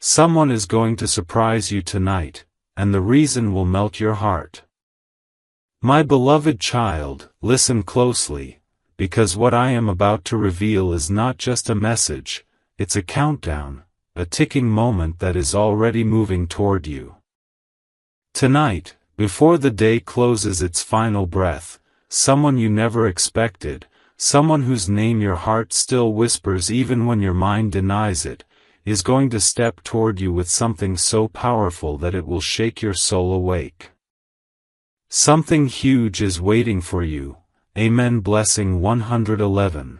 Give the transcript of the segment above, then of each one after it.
Someone is going to surprise you tonight, and the reason will melt your heart. My beloved child, listen closely, because what I am about to reveal is not just a message, it's a countdown, a ticking moment that is already moving toward you. Tonight, before the day closes its final breath, someone you never expected, someone whose name your heart still whispers even when your mind denies it, is going to step toward you with something so powerful that it will shake your soul awake. Something huge is waiting for you. Amen. Blessing 111.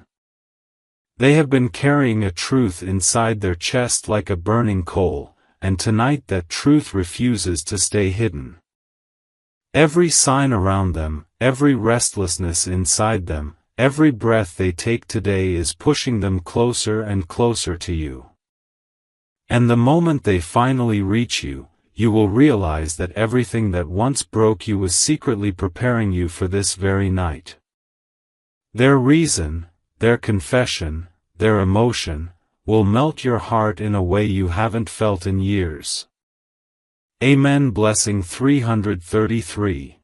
They have been carrying a truth inside their chest like a burning coal, and tonight that truth refuses to stay hidden. Every sign around them, every restlessness inside them, every breath they take today is pushing them closer and closer to you. And the moment they finally reach you, you will realize that everything that once broke you was secretly preparing you for this very night. Their reason, their confession, their emotion, will melt your heart in a way you haven't felt in years. Amen. Blessing 333.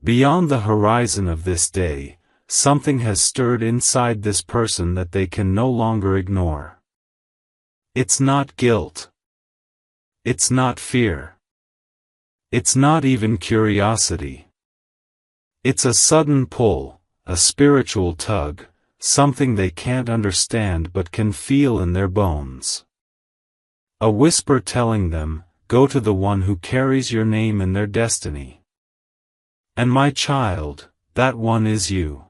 Beyond the horizon of this day, something has stirred inside this person that they can no longer ignore. It's not guilt. It's not fear. It's not even curiosity. It's a sudden pull, a spiritual tug, something they can't understand but can feel in their bones. A whisper telling them, go to the one who carries your name in their destiny. And my child, that one is you.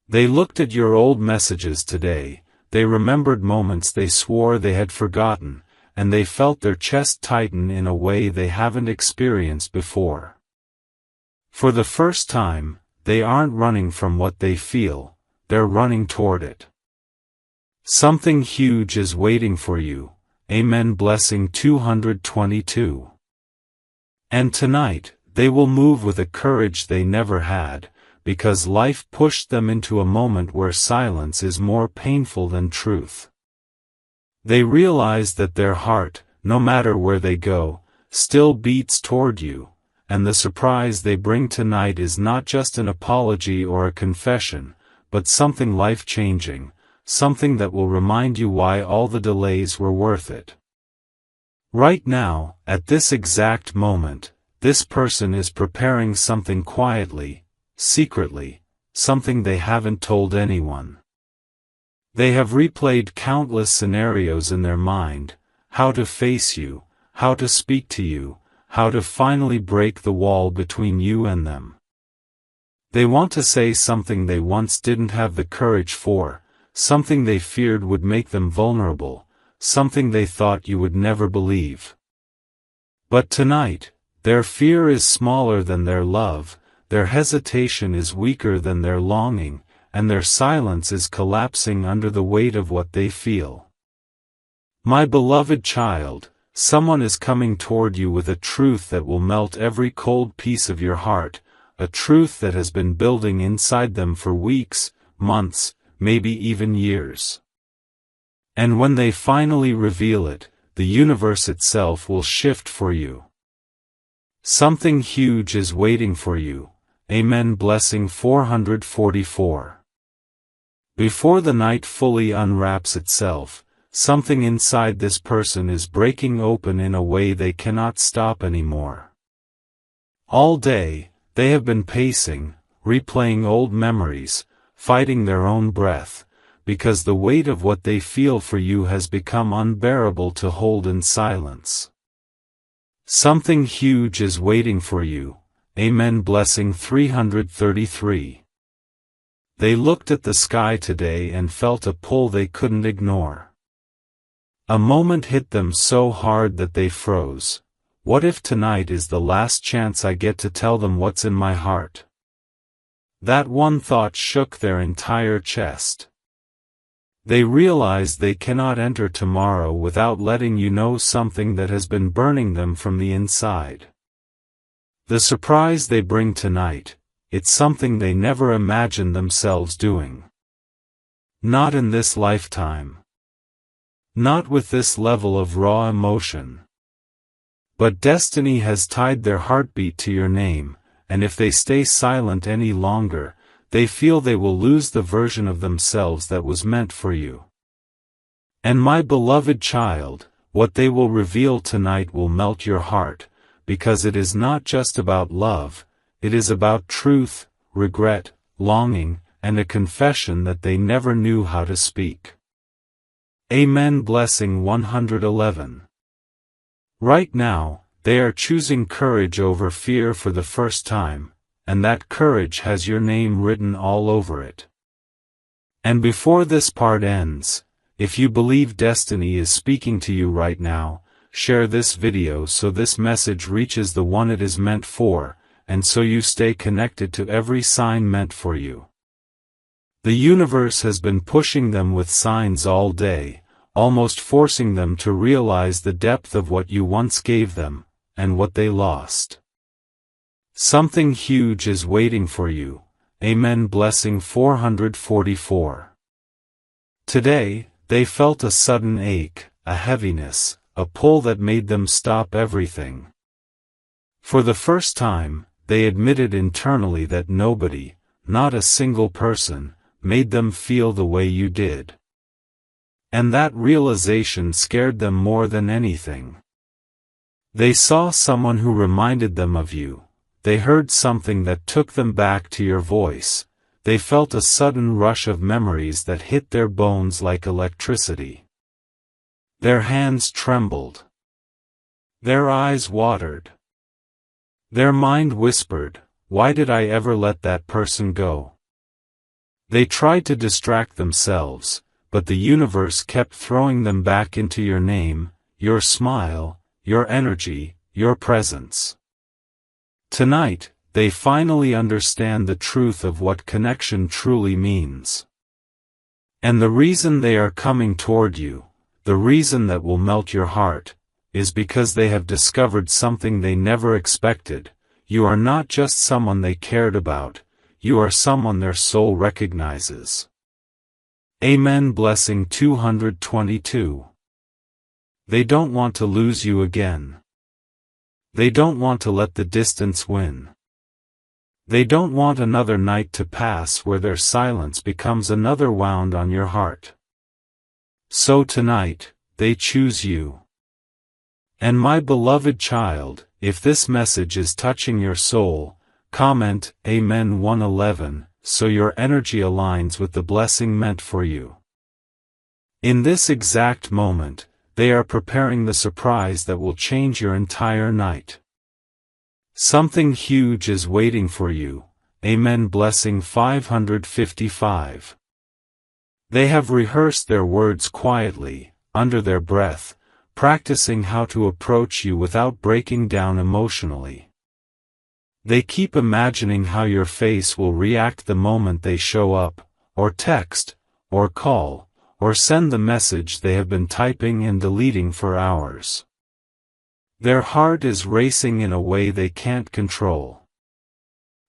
They looked at your old messages today, they remembered moments they swore they had forgotten, and they felt their chest tighten in a way they haven't experienced before. For the first time, they aren't running from what they feel, they're running toward it. Something huge is waiting for you. Amen. Blessing 222. And tonight, they will move with a courage they never had, because life pushed them into a moment where silence is more painful than truth. They realize that their heart, no matter where they go, still beats toward you, and the surprise they bring tonight is not just an apology or a confession, but something life-changing, something that will remind you why all the delays were worth it. Right now, at this exact moment, this person is preparing something quietly, secretly, something they haven't told anyone. They have replayed countless scenarios in their mind, how to face you, how to speak to you, how to finally break the wall between you and them. They want to say something they once didn't have the courage for, something they feared would make them vulnerable, something they thought you would never believe. But tonight, their fear is smaller than their love, their hesitation is weaker than their longing, and their silence is collapsing under the weight of what they feel. My beloved child, someone is coming toward you with a truth that will melt every cold piece of your heart, a truth that has been building inside them for weeks, months, maybe even years. And when they finally reveal it, the universe itself will shift for you. Something huge is waiting for you. Amen. Blessing 444. Before the night fully unwraps itself, something inside this person is breaking open in a way they cannot stop anymore. All day, they have been pacing, replaying old memories, fighting their own breath, because the weight of what they feel for you has become unbearable to hold in silence. Something huge is waiting for you. Amen. Blessing 333. They looked at the sky today and felt a pull they couldn't ignore. A moment hit them so hard that they froze. What if tonight is the last chance I get to tell them what's in my heart? That one thought shook their entire chest. They realized they cannot enter tomorrow without letting you know something that has been burning them from the inside. The surprise they bring tonight, it's something they never imagined themselves doing. Not in this lifetime. Not with this level of raw emotion. But destiny has tied their heartbeat to your name, and if they stay silent any longer, they feel they will lose the version of themselves that was meant for you. And my beloved child, what they will reveal tonight will melt your heart, because it is not just about love, it is about truth, regret, longing, and a confession that they never knew how to speak. Amen. Blessing 111. Right now, they are choosing courage over fear for the first time, and that courage has your name written all over it. And before this part ends, if you believe destiny is speaking to you right now, share this video so this message reaches the one it is meant for, and so you stay connected to every sign meant for you. The universe has been pushing them with signs all day, almost forcing them to realize the depth of what you once gave them, and what they lost. Something huge is waiting for you. Amen. Blessing 444. Today, they felt a sudden ache, a heaviness, a pull that made them stop everything. For the first time, they admitted internally that nobody, not a single person, made them feel the way you did. And that realization scared them more than anything. They saw someone who reminded them of you, they heard something that took them back to your voice, they felt a sudden rush of memories that hit their bones like electricity. Their hands trembled. Their eyes watered. Their mind whispered, "Why did I ever let that person go?" They tried to distract themselves, but the universe kept throwing them back into your name, your smile, your energy, your presence. Tonight, they finally understand the truth of what connection truly means. And the reason they are coming toward you, the reason that will melt your heart, is because they have discovered something they never expected. You are not just someone they cared about, you are someone their soul recognizes. Amen. Blessing 222. They don't want to lose you again. They don't want to let the distance win. They don't want another night to pass where their silence becomes another wound on your heart. So tonight, they choose you. And my beloved child, if this message is touching your soul, comment Amen 111, so your energy aligns with the blessing meant for you. In this exact moment, they are preparing the surprise that will change your entire night. Something huge is waiting for you. Amen. Blessing 555. They have rehearsed their words quietly, under their breath, practicing how to approach you without breaking down emotionally. They keep imagining how your face will react the moment they show up, or text, or call, or send the message they have been typing and deleting for hours. Their heart is racing in a way they can't control.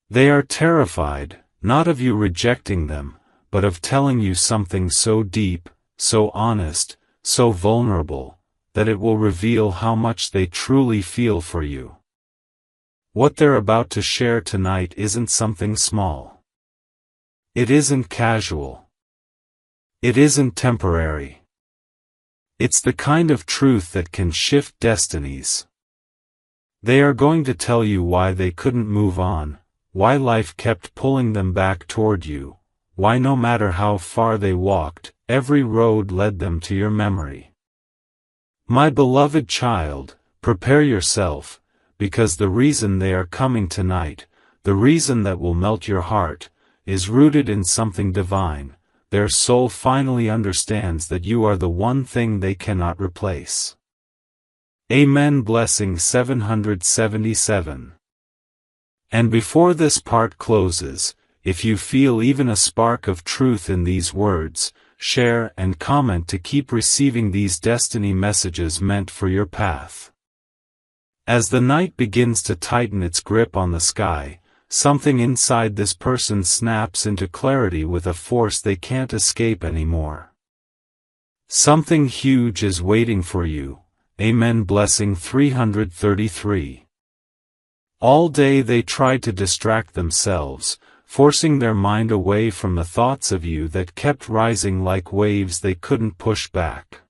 They are terrified, not of you rejecting them, but of telling you something so deep, so honest, so vulnerable, that it will reveal how much they truly feel for you. What they're about to share tonight isn't something small. It isn't casual. It isn't temporary. It's the kind of truth that can shift destinies. They are going to tell you why they couldn't move on, why life kept pulling them back toward you, why no matter how far they walked, every road led them to your memory. My beloved child, prepare yourself, because the reason they are coming tonight, the reason that will melt your heart, is rooted in something divine. Their soul finally understands that you are the one thing they cannot replace. Amen. Blessing 777. And before this part closes, if you feel even a spark of truth in these words, share and comment to keep receiving these destiny messages meant for your path. As the night begins to tighten its grip on the sky, something inside this person snaps into clarity with a force they can't escape anymore. Something huge is waiting for you. Amen. Blessing 333. All day they tried to distract themselves, forcing their mind away from the thoughts of you that kept rising like waves they couldn't push back.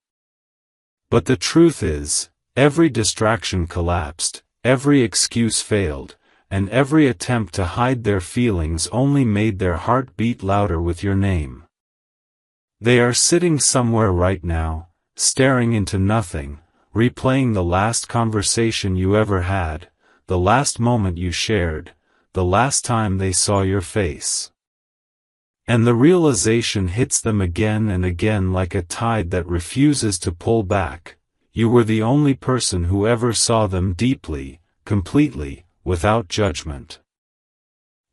But the truth is, every distraction collapsed, every excuse failed, and every attempt to hide their feelings only made their heart beat louder with your name. They are sitting somewhere right now, staring into nothing, replaying the last conversation you ever had, the last moment you shared, the last time they saw your face. And the realization hits them again and again like a tide that refuses to pull back. You were the only person who ever saw them deeply, completely, without judgment.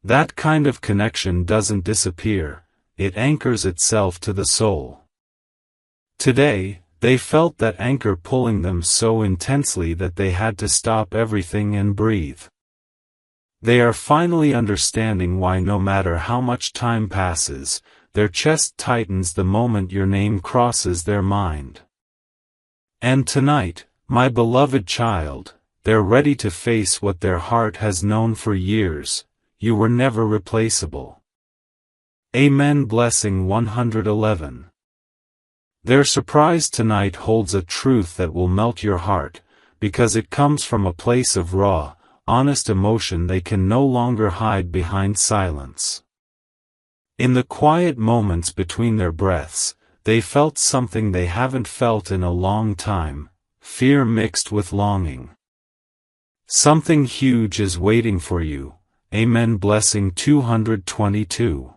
That kind of connection doesn't disappear, it anchors itself to the soul. Today, they felt that anchor pulling them so intensely that they had to stop everything and breathe. They are finally understanding why no matter how much time passes, their chest tightens the moment your name crosses their mind. And tonight, my beloved child, they're ready to face what their heart has known for years: you were never replaceable. Amen. Blessing 111. Their surprise tonight holds a truth that will melt your heart, because it comes from a place of raw, honest emotion they can no longer hide behind silence. In the quiet moments between their breaths, they felt something they haven't felt in a long time: fear mixed with longing. Something huge is waiting for you. Amen. Blessing 222.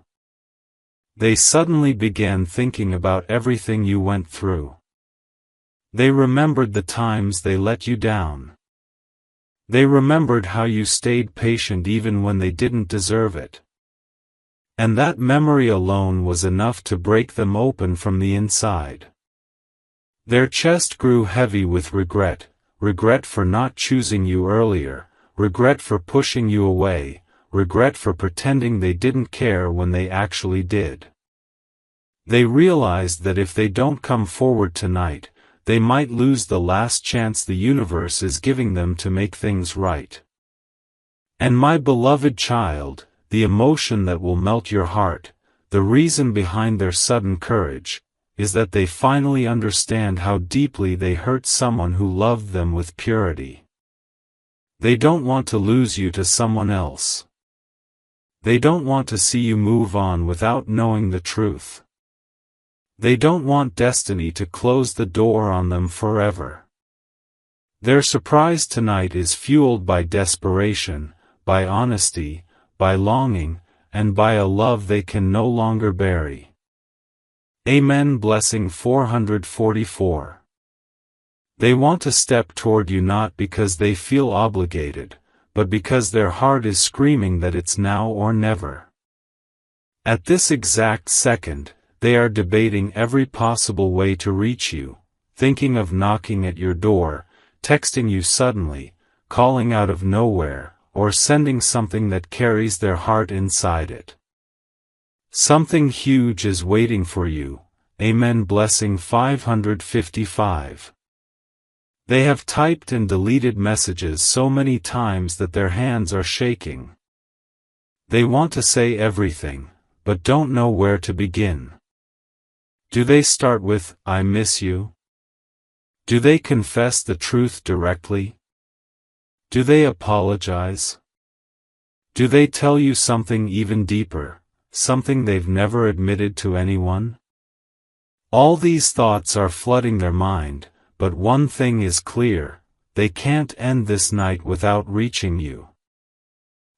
They suddenly began thinking about everything you went through. They remembered the times they let you down. They remembered how you stayed patient even when they didn't deserve it. And that memory alone was enough to break them open from the inside. Their chest grew heavy with regret, regret for not choosing you earlier, regret for pushing you away, regret for pretending they didn't care when they actually did. They realized that if they don't come forward tonight, they might lose the last chance the universe is giving them to make things right. And my beloved child, the emotion that will melt your heart, the reason behind their sudden courage, is that they finally understand how deeply they hurt someone who loved them with purity. They don't want to lose you to someone else. They don't want to see you move on without knowing the truth. They don't want destiny to close the door on them forever. Their surprise tonight is fueled by desperation, by honesty, by longing, and by a love they can no longer bury. Amen. Blessing 444. They want to step toward you not because they feel obligated, but because their heart is screaming that it's now or never. At this exact second, they are debating every possible way to reach you, thinking of knocking at your door, texting you suddenly, calling out of nowhere, or sending something that carries their heart inside it. Something huge is waiting for you. Amen. Blessing 555. They have typed and deleted messages so many times that their hands are shaking. They want to say everything, but don't know where to begin. Do they start with, "I miss you"? Do they confess the truth directly? Do they apologize? Do they tell you something even deeper, something they've never admitted to anyone? All these thoughts are flooding their mind, but one thing is clear: they can't end this night without reaching you.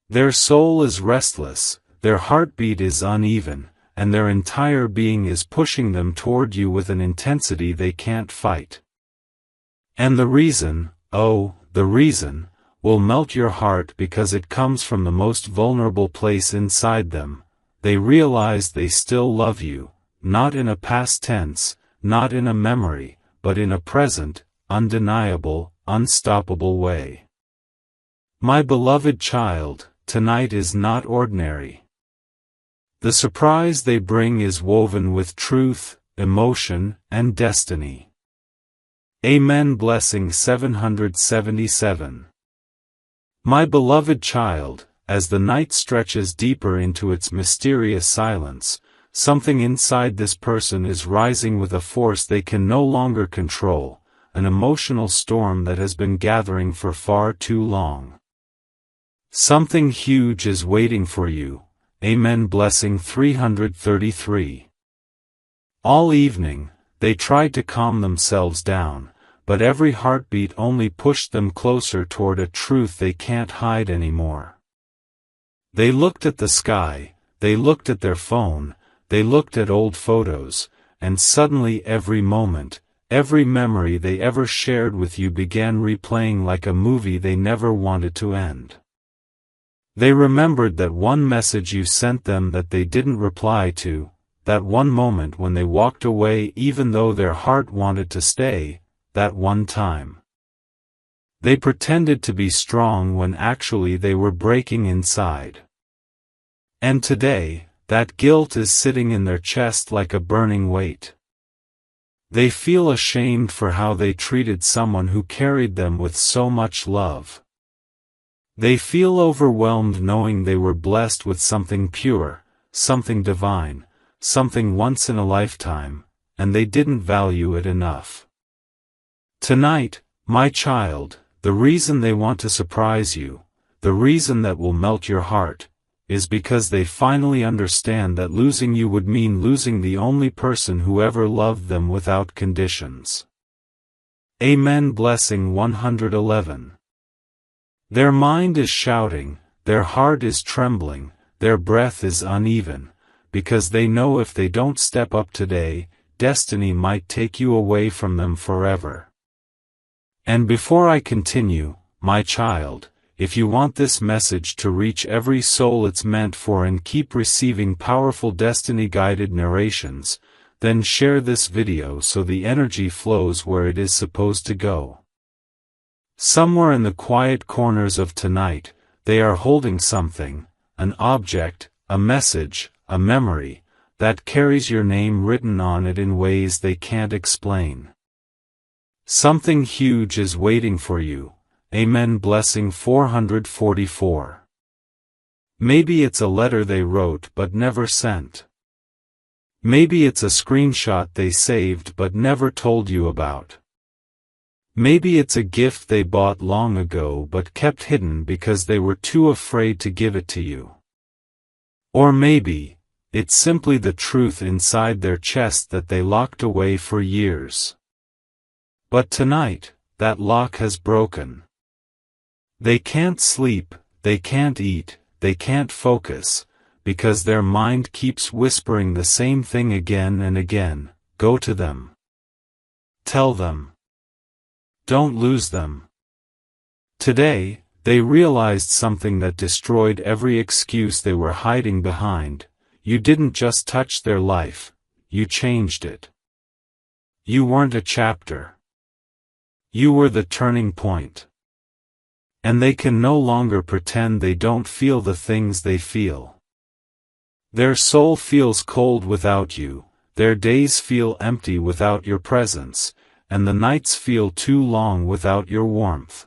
Their soul is restless, their heartbeat is uneven, and their entire being is pushing them toward you with an intensity they can't fight. And the reason, oh, the reason, will melt your heart because it comes from the most vulnerable place inside them. They realize they still love you, not in a past tense, not in a memory, but in a present, undeniable, unstoppable way. My beloved child, tonight is not ordinary. The surprise they bring is woven with truth, emotion, and destiny. Amen. Blessing 777. My beloved child, as the night stretches deeper into its mysterious silence, something inside this person is rising with a force they can no longer control, an emotional storm that has been gathering for far too long. Something huge is waiting for you. Amen. Blessing 333. All evening, they tried to calm themselves down, but every heartbeat only pushed them closer toward a truth they can't hide anymore. They looked at the sky, they looked at their phone, they looked at old photos, and suddenly every moment, every memory they ever shared with you began replaying like a movie they never wanted to end. They remembered that one message you sent them that they didn't reply to, that one moment when they walked away even though their heart wanted to stay, that one time. They pretended to be strong when actually they were breaking inside. And today, that guilt is sitting in their chest like a burning weight. They feel ashamed for how they treated someone who carried them with so much love. They feel overwhelmed knowing they were blessed with something pure, something divine, something once in a lifetime, and they didn't value it enough. Tonight, my child, the reason they want to surprise you, the reason that will melt your heart, is because they finally understand that losing you would mean losing the only person who ever loved them without conditions. Amen. Blessing 111. Their mind is shouting, their heart is trembling, their breath is uneven, because they know if they don't step up today, destiny might take you away from them forever. And before I continue, my child, if you want this message to reach every soul it's meant for and keep receiving powerful destiny-guided narrations, then share this video so the energy flows where it is supposed to go. Somewhere in the quiet corners of tonight, they are holding something, an object, a message, a memory, that carries your name written on it in ways they can't explain. Something huge is waiting for you. Amen. Blessing 444. Maybe it's a letter they wrote but never sent. Maybe it's a screenshot they saved but never told you about. Maybe it's a gift they bought long ago but kept hidden because they were too afraid to give it to you. Or maybe, it's simply the truth inside their chest that they locked away for years. But tonight, that lock has broken. They can't sleep, they can't eat, they can't focus, because their mind keeps whispering the same thing again and again. Go to them. Tell them. Don't lose them. Today, they realized something that destroyed every excuse they were hiding behind. You didn't just touch their life, you changed it. You weren't a chapter. You were the turning point. And they can no longer pretend they don't feel the things they feel. Their soul feels cold without you, their days feel empty without your presence, and the nights feel too long without your warmth.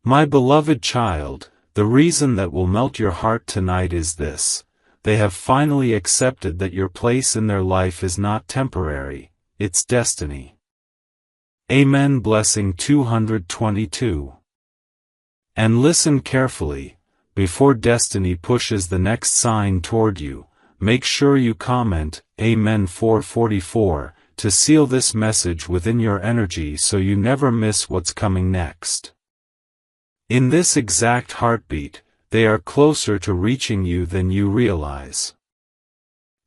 My beloved child, the reason that will melt your heart tonight is this: they have finally accepted that your place in their life is not temporary, it's destiny. Amen. Blessing 222. And listen carefully, before destiny pushes the next sign toward you, make sure you comment, Amen 444, to seal this message within your energy so you never miss what's coming next. In this exact heartbeat, they are closer to reaching you than you realize.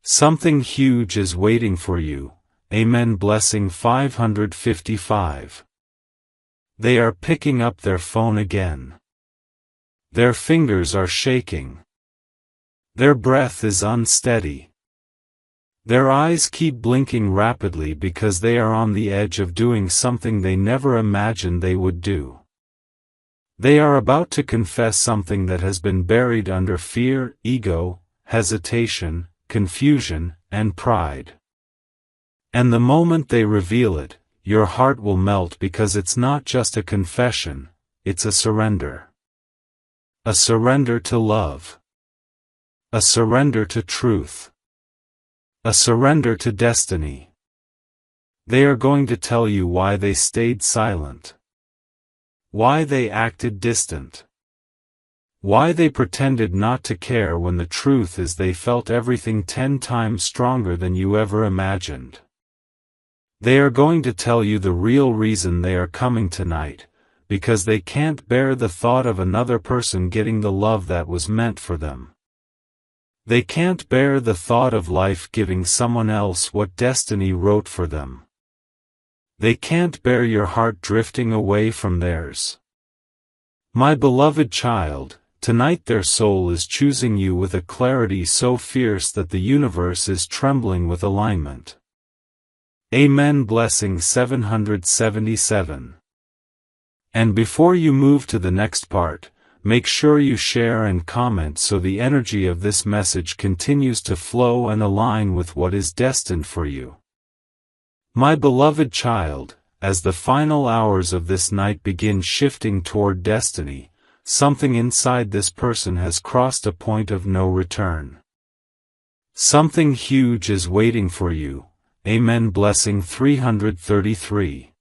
Something huge is waiting for you. Amen. Blessing 555. They are picking up their phone again. Their fingers are shaking. Their breath is unsteady. Their eyes keep blinking rapidly because they are on the edge of doing something they never imagined they would do. They are about to confess something that has been buried under fear, ego, hesitation, confusion, and pride. And the moment they reveal it, your heart will melt because it's not just a confession, it's a surrender. A surrender to love. A surrender to truth. A surrender to destiny. They are going to tell you why they stayed silent. Why they acted distant. Why they pretended not to care when the truth is they felt everything 10 times stronger than you ever imagined. They are going to tell you the real reason they are coming tonight, because they can't bear the thought of another person getting the love that was meant for them. They can't bear the thought of life giving someone else what destiny wrote for them. They can't bear your heart drifting away from theirs. My beloved child, tonight their soul is choosing you with a clarity so fierce that the universe is trembling with alignment. Amen. Blessing 777. And before you move to the next part, make sure you share and comment so the energy of this message continues to flow and align with what is destined for you. My beloved child, as the final hours of this night begin shifting toward destiny, something inside this person has crossed a point of no return. Something huge is waiting for you. Amen. Blessing 333.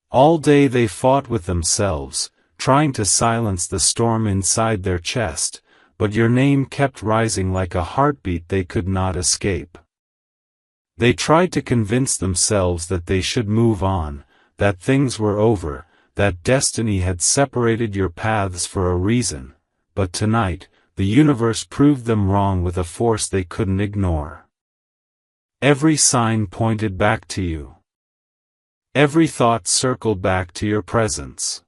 All day they fought with themselves, trying to silence the storm inside their chest, but your name kept rising like a heartbeat they could not escape. They tried to convince themselves that they should move on, that things were over, that destiny had separated your paths for a reason, but tonight, the universe proved them wrong with a force they couldn't ignore. Every sign pointed back to you. Every thought circled back to your presence.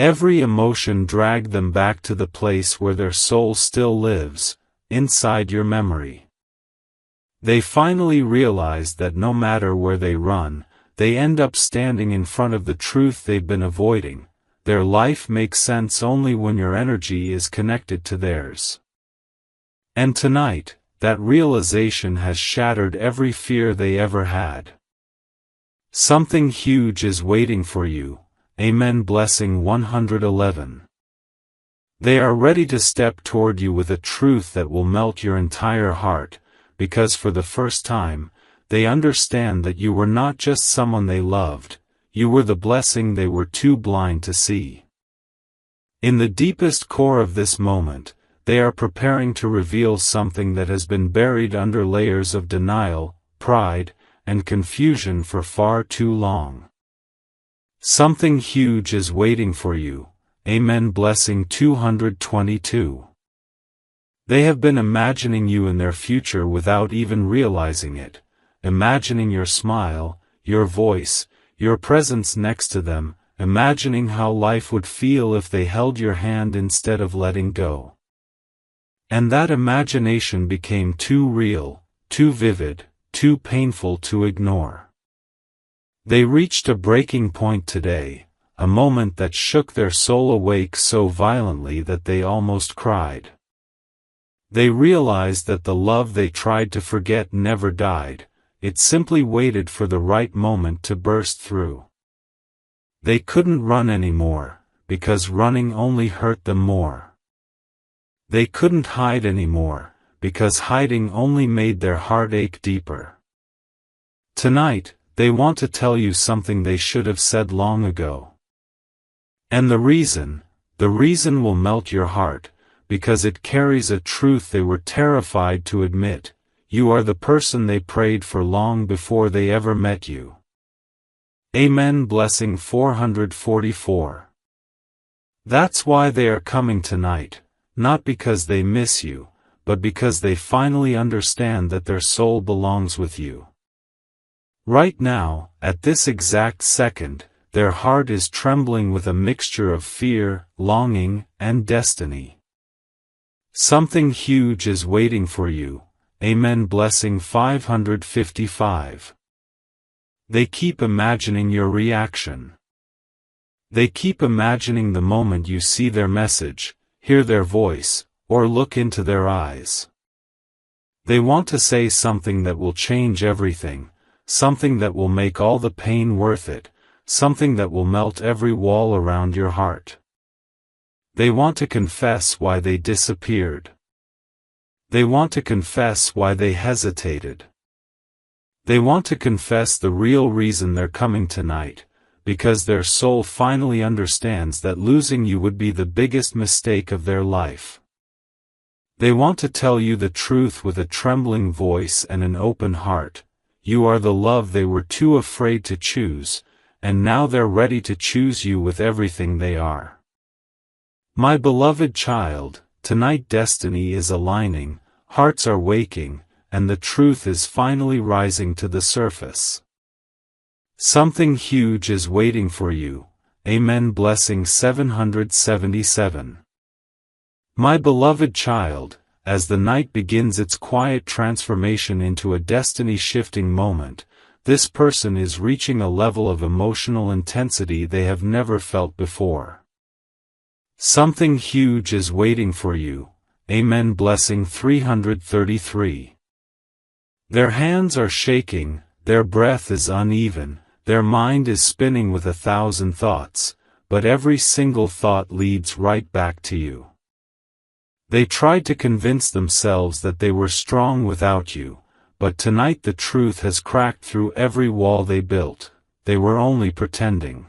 Every emotion dragged them back to the place where their soul still lives, inside your memory. They finally realized that no matter where they run, they end up standing in front of the truth they've been avoiding. Their life makes sense only when your energy is connected to theirs. And tonight, that realization has shattered every fear they ever had. Something huge is waiting for you. Amen. Blessing 111. They are ready to step toward you with a truth that will melt your entire heart, because for the first time, they understand that you were not just someone they loved, you were the blessing they were too blind to see. In the deepest core of this moment, they are preparing to reveal something that has been buried under layers of denial, pride, and confusion for far too long. Something huge is waiting for you. Amen. Blessing 222. They have been imagining you in their future without even realizing it, imagining your smile, your voice, your presence next to them, imagining how life would feel if they held your hand instead of letting go. And that imagination became too real, too vivid, too painful to ignore. They reached a breaking point today, a moment that shook their soul awake so violently that they almost cried. They realized that the love they tried to forget never died, it simply waited for the right moment to burst through. They couldn't run anymore, because running only hurt them more. They couldn't hide anymore, because hiding only made their heart ache deeper. Tonight, they want to tell you something they should have said long ago. And the reason will melt your heart, because it carries a truth they were terrified to admit. You are the person they prayed for long before they ever met you. Amen. Blessing 444. That's why they are coming tonight, not because they miss you, but because they finally understand that their soul belongs with you. Right now, at this exact second, their heart is trembling with a mixture of fear, longing, and destiny. Something huge is waiting for you. Amen. Blessing 555. They keep imagining your reaction. They keep imagining the moment you see their message, hear their voice, or look into their eyes. They want to say something that will change everything, something that will make all the pain worth it, something that will melt every wall around your heart. They want to confess why they disappeared. They want to confess why they hesitated. They want to confess the real reason they're coming tonight, because their soul finally understands that losing you would be the biggest mistake of their life. They want to tell you the truth with a trembling voice and an open heart. You are the love they were too afraid to choose, and now they're ready to choose you with everything they are. My beloved child, tonight destiny is aligning, hearts are waking, and the truth is finally rising to the surface. Something huge is waiting for you. Amen. Blessing 777. My beloved child, as the night begins its quiet transformation into a destiny-shifting moment, this person is reaching a level of emotional intensity they have never felt before. Something huge is waiting for you. Amen. Blessing 333. Their hands are shaking, their breath is uneven, their mind is spinning with 1,000 thoughts, but every single thought leads right back to you. They tried to convince themselves that they were strong without you, but tonight the truth has cracked through every wall they built. They were only pretending.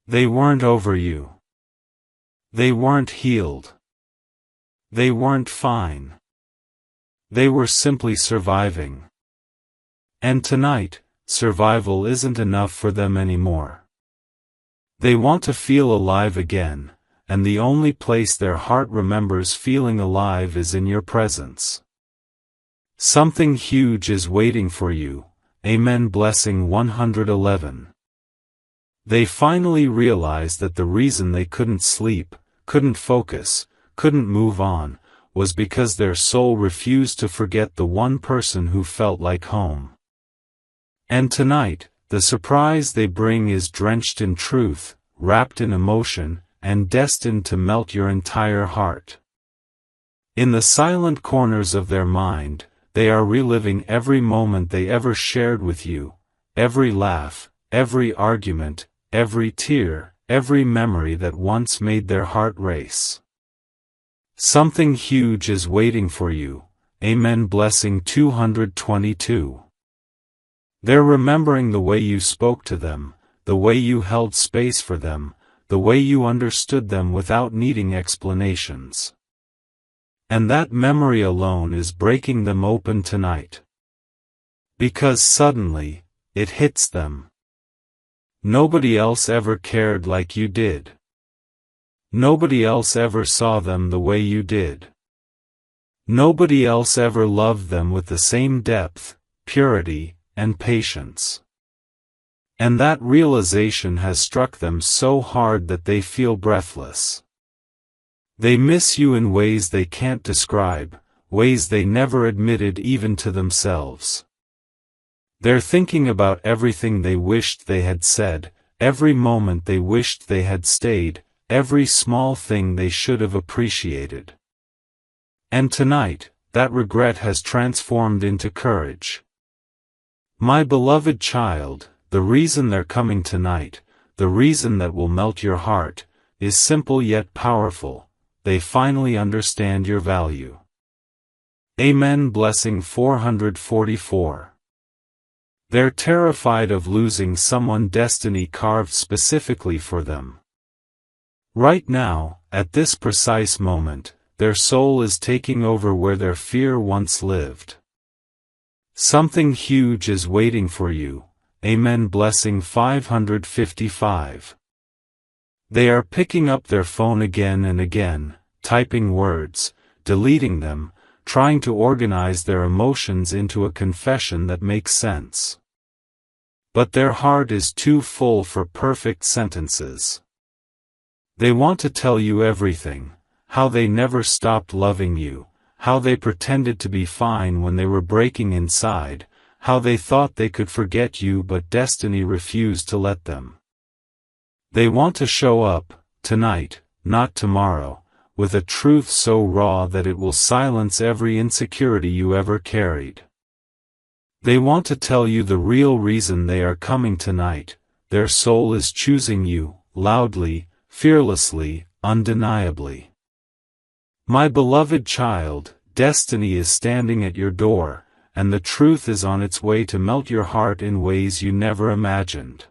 They weren't over you. They weren't healed. They weren't fine. They were simply surviving. And tonight, survival isn't enough for them anymore. They want to feel alive again, and the only place their heart remembers feeling alive is in your presence. Something huge is waiting for you. Amen. Blessing 111. They finally realized that the reason they couldn't sleep, couldn't focus, couldn't move on, was because their soul refused to forget the one person who felt like home. And tonight, the surprise they bring is drenched in truth, wrapped in emotion, and destined to melt your entire heart. In the silent corners of their mind, they are reliving every moment they ever shared with you, every laugh, every argument, every tear, every memory that once made their heart race. Something huge is waiting for you. Amen. Blessing 222. They're remembering the way you spoke to them, the way you held space for them, the way you understood them without needing explanations. And that memory alone is breaking them open tonight. Because suddenly, it hits them. Nobody else ever cared like you did. Nobody else ever saw them the way you did. Nobody else ever loved them with the same depth, purity, and patience. And that realization has struck them so hard that they feel breathless. They miss you in ways they can't describe, ways they never admitted even to themselves. They're thinking about everything they wished they had said, every moment they wished they had stayed, every small thing they should have appreciated. And tonight, that regret has transformed into courage. My beloved child, the reason they're coming tonight, the reason that will melt your heart, is simple yet powerful. They finally understand your value. Amen. Blessing 444. They're terrified of losing someone destiny carved specifically for them. Right now, at this precise moment, their soul is taking over where their fear once lived. Something huge is waiting for you. Amen. Blessing 555. They are picking up their phone again and again, typing words, deleting them, trying to organize their emotions into a confession that makes sense. But their heart is too full for perfect sentences. They want to tell you everything, how they never stopped loving you, how they pretended to be fine when they were breaking inside, how they thought they could forget you but destiny refused to let them. They want to show up, tonight, not tomorrow, with a truth so raw that it will silence every insecurity you ever carried. They want to tell you the real reason they are coming tonight. Their soul is choosing you, loudly, fearlessly, undeniably. My beloved child, destiny is standing at your door, and the truth is on its way to melt your heart in ways you never imagined.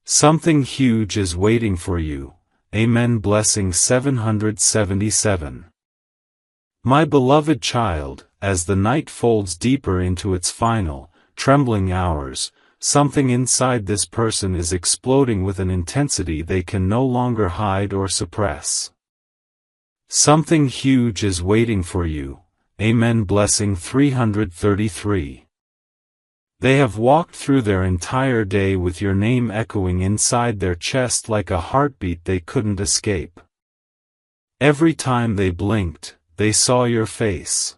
Something huge is waiting for you. Amen. Blessing 777. My beloved child, as the night folds deeper into its final, trembling hours, something inside this person is exploding with an intensity they can no longer hide or suppress. Something huge is waiting for you. Amen. Blessing 333. They have walked through their entire day with your name echoing inside their chest like a heartbeat they couldn't escape. Every time they blinked, they saw your face.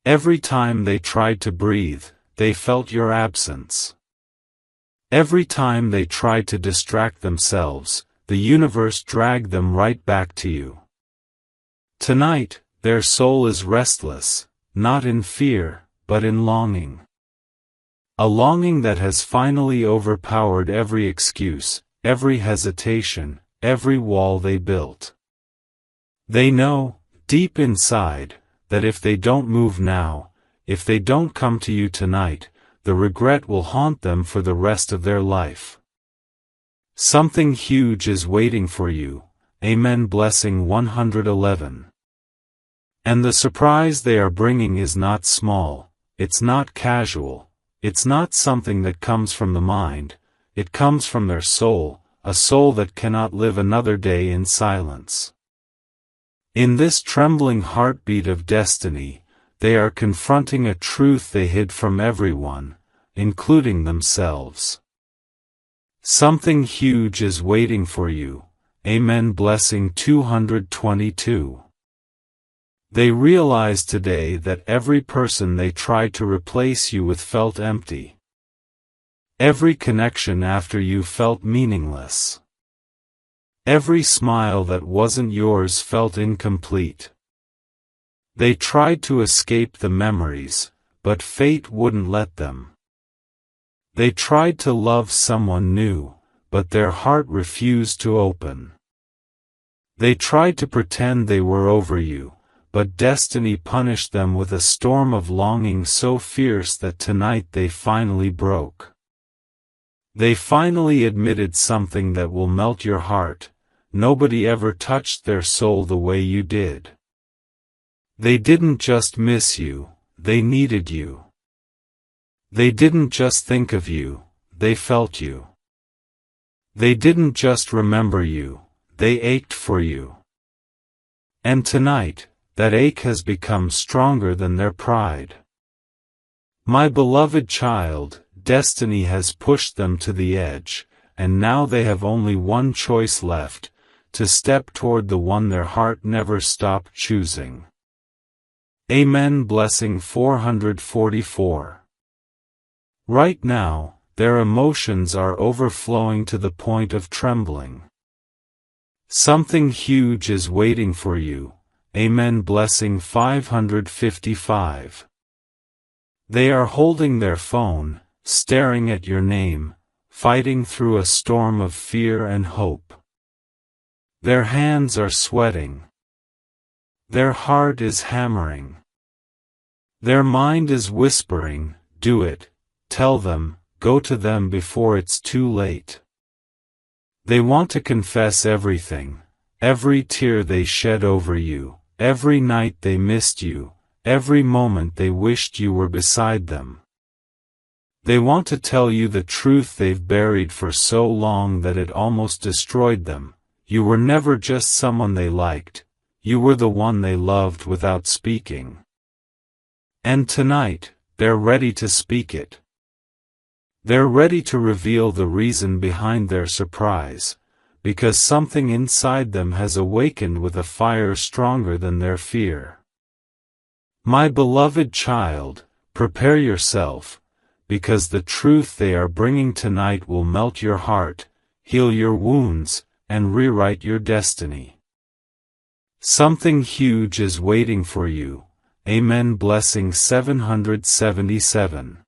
Every time they tried to breathe, they felt your absence. Every time they tried to distract themselves, the universe dragged them right back to you. Tonight, their soul is restless, not in fear, but in longing. A longing that has finally overpowered every excuse, every hesitation, every wall they built. They know, deep inside, that if they don't move now, if they don't come to you tonight, the regret will haunt them for the rest of their life. Something huge is waiting for you. Amen. Blessing 111. And the surprise they are bringing is not small, it's not casual. It's not something that comes from the mind, it comes from their soul, a soul that cannot live another day in silence. In this trembling heartbeat of destiny, they are confronting a truth they hid from everyone, including themselves. Something huge is waiting for you. Amen. Blessing 222. They realize today that every person they tried to replace you with felt empty. Every connection after you felt meaningless. Every smile that wasn't yours felt incomplete. They tried to escape the memories, but fate wouldn't let them. They tried to love someone new, but their heart refused to open. They tried to pretend they were over you, but destiny punished them with a storm of longing so fierce that tonight they finally broke. They finally admitted something that will melt your heart. Nobody ever touched their soul the way you did. They didn't just miss you, they needed you. They didn't just think of you, they felt you. They didn't just remember you, they ached for you. And tonight, that ache has become stronger than their pride. My beloved child, destiny has pushed them to the edge, and now they have only one choice left, to step toward the one their heart never stopped choosing. Amen. Blessing 444. Right now, their emotions are overflowing to the point of trembling. Something huge is waiting for you. Amen. Blessing 555. They are holding their phone, staring at your name, fighting through a storm of fear and hope. Their hands are sweating. Their heart is hammering. Their mind is whispering, do it, tell them, go to them before it's too late. They want to confess everything, every tear they shed over you. Every night they missed you, every moment they wished you were beside them. They want to tell you the truth they've buried for so long that it almost destroyed them. You were never just someone they liked, you were the one they loved without speaking. And tonight, they're ready to speak it. They're ready to reveal the reason behind their surprise, because something inside them has awakened with a fire stronger than their fear. My beloved child, prepare yourself, because the truth they are bringing tonight will melt your heart, heal your wounds, and rewrite your destiny. Something huge is waiting for you. Amen. Blessing 777.